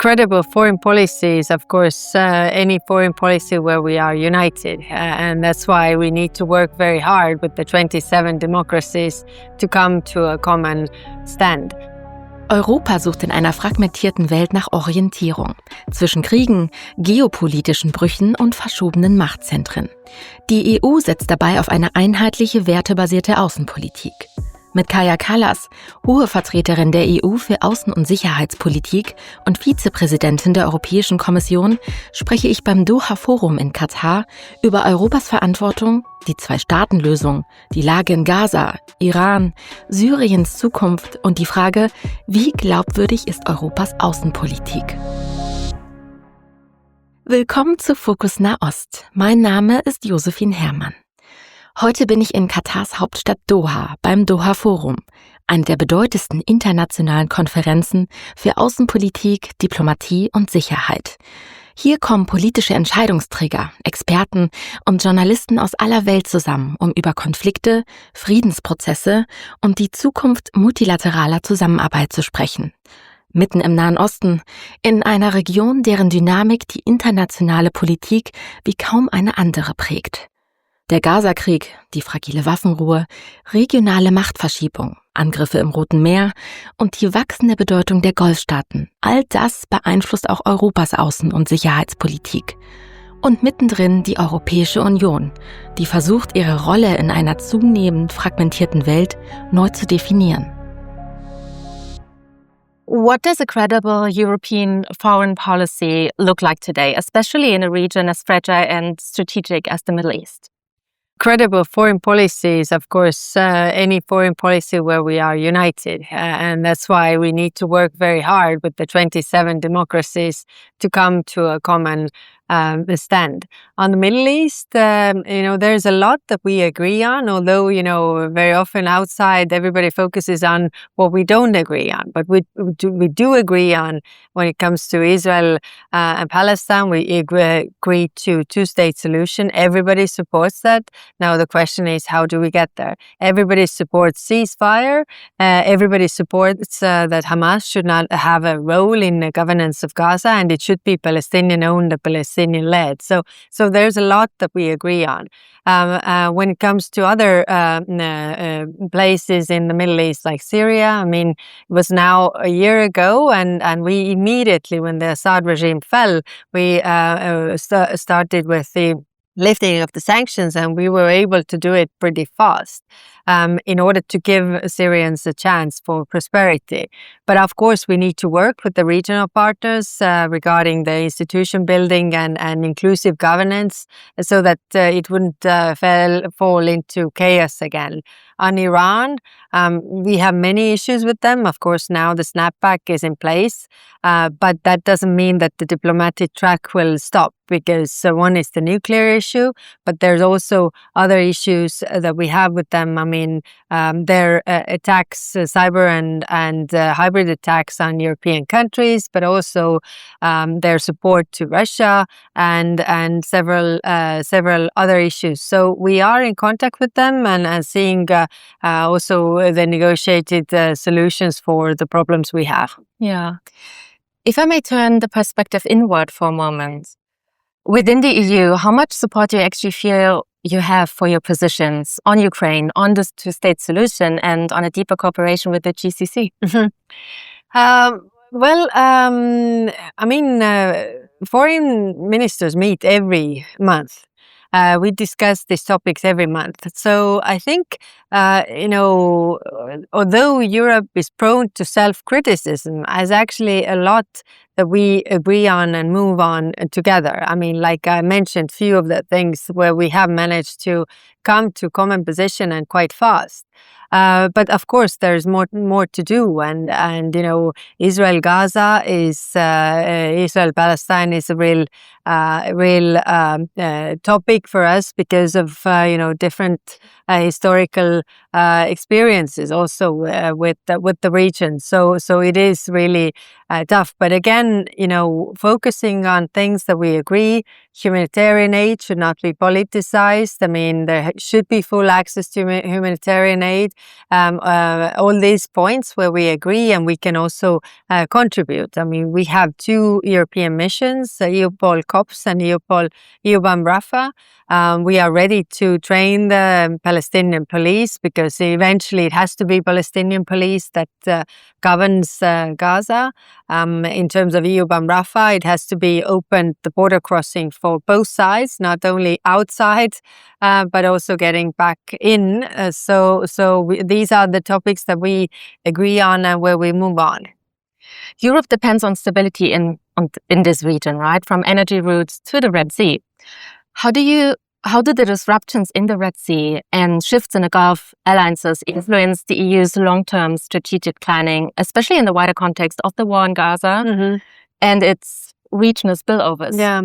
Credible foreign policy is, of course, any foreign policy where we are united. And that's why we need to work very hard with the 27 democracies to come to a common stand. Europa sucht in einer fragmentierten Welt nach Orientierung. Zwischen Kriegen, geopolitischen Brüchen und verschobenen Machtzentren. Die EU setzt dabei auf eine einheitliche, wertebasierte Außenpolitik. Mit Kaja Kallas, Hohe Vertreterin der EU für Außen- und Sicherheitspolitik und Vizepräsidentin der Europäischen Kommission, spreche ich beim Doha-Forum in Katar über Europas Verantwortung, die Zwei-Staaten-Lösung, die Lage in Gaza, Iran, Syriens Zukunft und die Frage, wie glaubwürdig ist Europas Außenpolitik? Willkommen zu Fokus Nahost. Mein Name ist Josefin Herrmann. Heute bin ich in Katars Hauptstadt Doha beim Doha-Forum, einer der bedeutendsten internationalen Konferenzen für Außenpolitik, Diplomatie und Sicherheit. Hier kommen politische Entscheidungsträger, Experten und Journalisten aus aller Welt zusammen, um über Konflikte, Friedensprozesse und die Zukunft multilateraler Zusammenarbeit zu sprechen. Mitten im Nahen Osten, in einer Region, deren Dynamik die internationale Politik wie kaum eine andere prägt. Der Gaza-Krieg, die fragile Waffenruhe, regionale Machtverschiebung, Angriffe im Roten Meer und die wachsende Bedeutung der Golfstaaten, all das beeinflusst auch Europas Außen- und Sicherheitspolitik. Und mittendrin die Europäische Union, die versucht, ihre Rolle in einer zunehmend fragmentierten Welt neu zu definieren. What does a credible European foreign policy look like today, especially in a region as fragile and strategic as the Middle East? Credible foreign policy is, of course, any foreign policy where we are united. And that's why we need to work very hard with the 27 democracies to come to a common stand. On the Middle East, there's a lot that we agree on, although, very often outside everybody focuses on what we don't agree on. But we do agree on when it comes to Israel and Palestine. We agree to two-state solution. Everybody supports that. Now the question is, how do we get there? Everybody supports ceasefire. Everybody supports that Hamas should not have a role in the governance of Gaza, and it should be Palestinian-owned and Palestinian-led. So there's a lot that we agree on. When it comes to other places in the Middle East, like Syria, it was now a year ago, and we immediately, when the Assad regime fell, we started with the lifting of the sanctions, and we were able to do it pretty fast in order to give Syrians a chance for prosperity. But of course, we need to work with the regional partners regarding the institution building and inclusive governance so that it wouldn't fall into chaos again. On Iran, we have many issues with them. Of course, now the snapback is in place, but that doesn't mean that the diplomatic track will stop, because one is the nuclear issue, but there's also other issues that we have with them. Their attacks, cyber and hybrid attacks on European countries, but also their support to Russia and several other issues. So we are in contact with them and seeing also the negotiated solutions for the problems we have. Yeah. If I may turn the perspective inward for a moment, within the EU, how much support do you actually feel you have for your positions on Ukraine, on the two-state solution, and on a deeper cooperation with the GCC? Mm-hmm. Foreign ministers meet every month. We discuss these topics every month. So I think, although Europe is prone to self-criticism, there's actually a lot that we agree on and move on together. Like I mentioned, few of the things where we have managed to come to common position and quite fast. But of course, there's more to do, and Israel-Gaza is Israel-Palestine is a real topic for us because of different historical experiences also with the region. So it is really tough. But again, again, focusing on things that we agree. Humanitarian aid should not be politicized. I mean, there should be full access to humanitarian aid. All these points where we agree and we can also contribute. I mean, we have 2 European missions, EUPOL COPS and EUPOL EUBAM Rafah. We are ready to train the Palestinian police because eventually it has to be Palestinian police that governs Gaza. In terms of EUBAM Rafah, it has to be opened, the border crossing for both sides, not only outside, but also getting back in. These are the topics that we agree on and where we move on. Europe depends on stability in this region, right? From energy routes to the Red Sea. How do the disruptions in the Red Sea and shifts in the Gulf alliances influence the EU's long-term strategic planning, especially in the wider context of the war in Gaza and its regional spillovers? Yeah.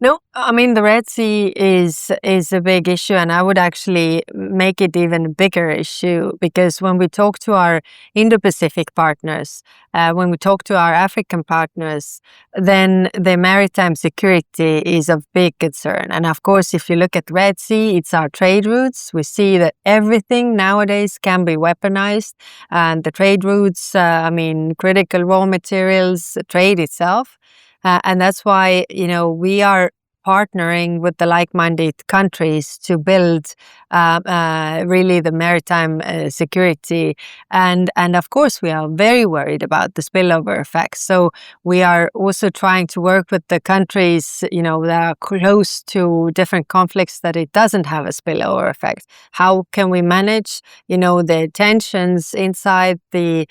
No, I mean, the Red Sea is a big issue, and I would actually make it even a bigger issue because when we talk to our Indo-Pacific partners, when we talk to our African partners, then the maritime security is of big concern. And of course, if you look at the Red Sea, it's our trade routes. We see that everything nowadays can be weaponized, and the trade routes, critical raw materials, trade itself. And that's why, we are partnering with the like-minded countries to build really the maritime security. And of course, we are very worried about the spillover effects. So we are also trying to work with the countries, that are close to different conflicts that it doesn't have a spillover effect. How can we manage, the tensions inside the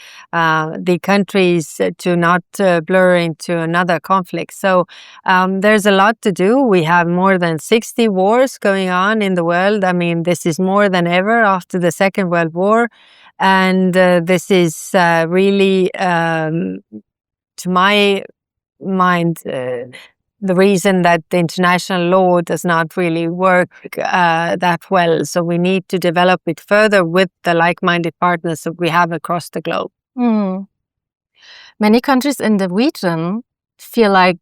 countries to not blur into another conflict? So there's a lot to do. We have more than 60 wars going on in the world. I mean, this is more than ever after the Second World War. And this is really, to my mind, the reason that the international law does not really work that well. So we need to develop it further with the like-minded partners that we have across the globe. Many countries in the region feel like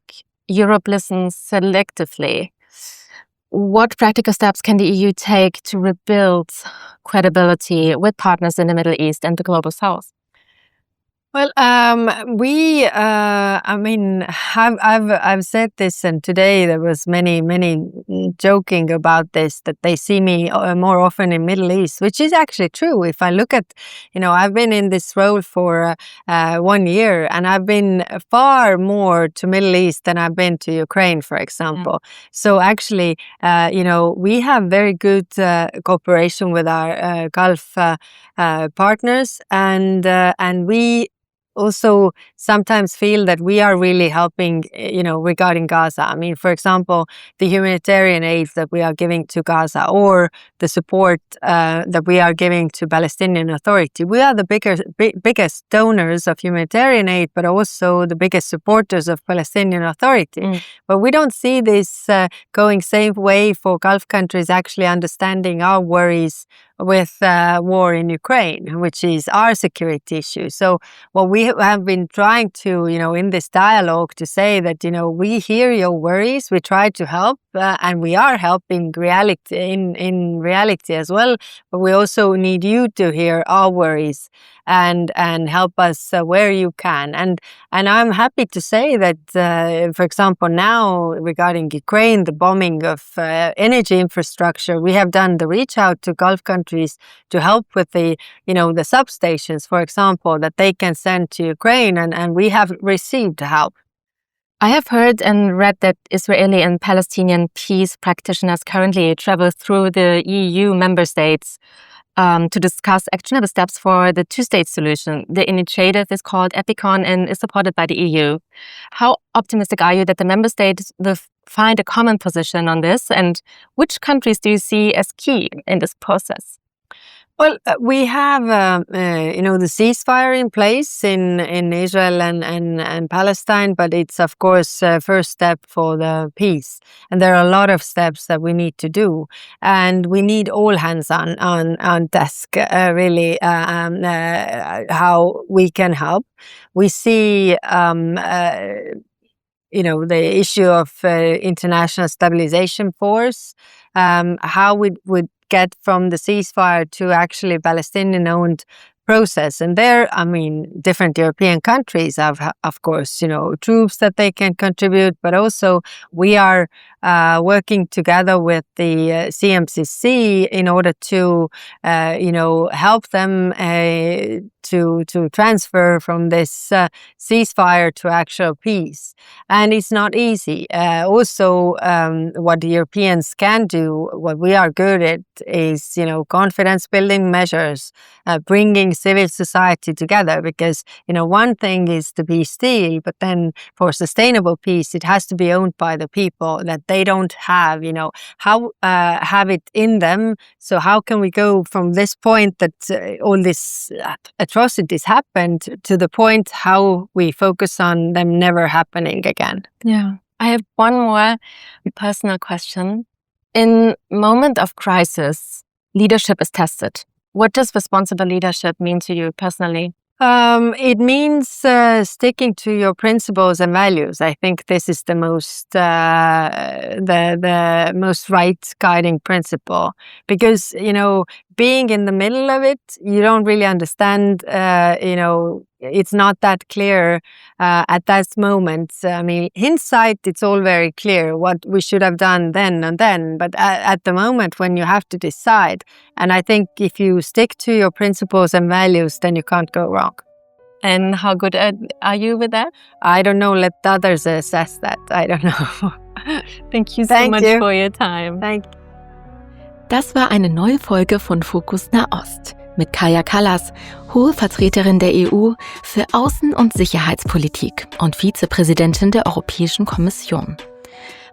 Europe listens selectively. What practical steps can the EU take to rebuild credibility with partners in the Middle East and the Global South? Well, I've said this, and today there was many joking about this, that they see me more often in Middle East, which is actually true. If I look at, I've been in this role for 1 year, and I've been far more to Middle East than I've been to Ukraine, for example. So actually, we have very good cooperation with our Gulf partners, and we also sometimes feel that we are really helping, regarding Gaza. I mean, for example, the humanitarian aid that we are giving to Gaza, or the support that we are giving to Palestinian Authority. We are the biggest donors of humanitarian aid, but also the biggest supporters of Palestinian Authority. But we don't see this going same way for Gulf countries actually understanding our worries with war in Ukraine, which is our security issue. So what we have been trying to, in this dialogue, to say that, we hear your worries, we try to help, and we are helping in reality as well, but we also need you to hear our worries and help us where you can. And I'm happy to say that, for example, now regarding Ukraine, the bombing of energy infrastructure, we have done the reach out to Gulf countries to help with the substations, for example, that they can send to Ukraine, and we have received help. I have heard and read that Israeli and Palestinian peace practitioners currently travel through the EU member states to discuss actionable steps for the two-state solution. The initiative is called EPICON and is supported by the EU. How optimistic are you that the member states will find a common position on this, and which countries do you see as key in this process? Well, we have, the ceasefire in place in Israel and Palestine, but it's, of course, first step for the peace. And there are a lot of steps that we need to do. And we need all hands on desk, really, how we can help. We see the issue of international stabilization force, how we would get from the ceasefire to actually Palestinian-owned process. And there, different European countries have, of course, troops that they can contribute, but also we are working together with the CMCC in order to, help them to transfer from this ceasefire to actual peace. And it's not easy. Also, what the Europeans can do, what we are good at, is, confidence building measures, bringing civil society together, because, one thing is the peace deal, but then for sustainable peace, it has to be owned by the people, that they don't have, have it in them. So how can we go from this point that all this atrocities happened to the point how we focus on them never happening again? Yeah. I have one more personal question. In moment of crisis, leadership is tested. What does responsible leadership mean to you personally? It means sticking to your principles and values. I think this is the most the most right guiding principle, because being in the middle of it, you don't really understand. It's not that clear at that moment. Hindsight, it's all very clear what we should have done then and then. But at the moment when you have to decide, and I think if you stick to your principles and values, then you can't go wrong. And how good are you with that? I don't know. Let others assess that. I don't know. Thank you so much for your time. Thank you. Das war eine neue Folge von Fokus Nahost mit Kaja Kallas, Hohe Vertreterin der EU für Außen- und Sicherheitspolitik und Vizepräsidentin der Europäischen Kommission.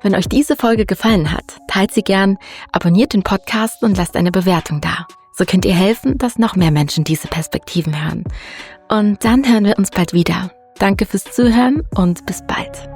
Wenn euch diese Folge gefallen hat, teilt sie gern, abonniert den Podcast und lasst eine Bewertung da. So könnt ihr helfen, dass noch mehr Menschen diese Perspektiven hören. Und dann hören wir uns bald wieder. Danke fürs Zuhören und bis bald.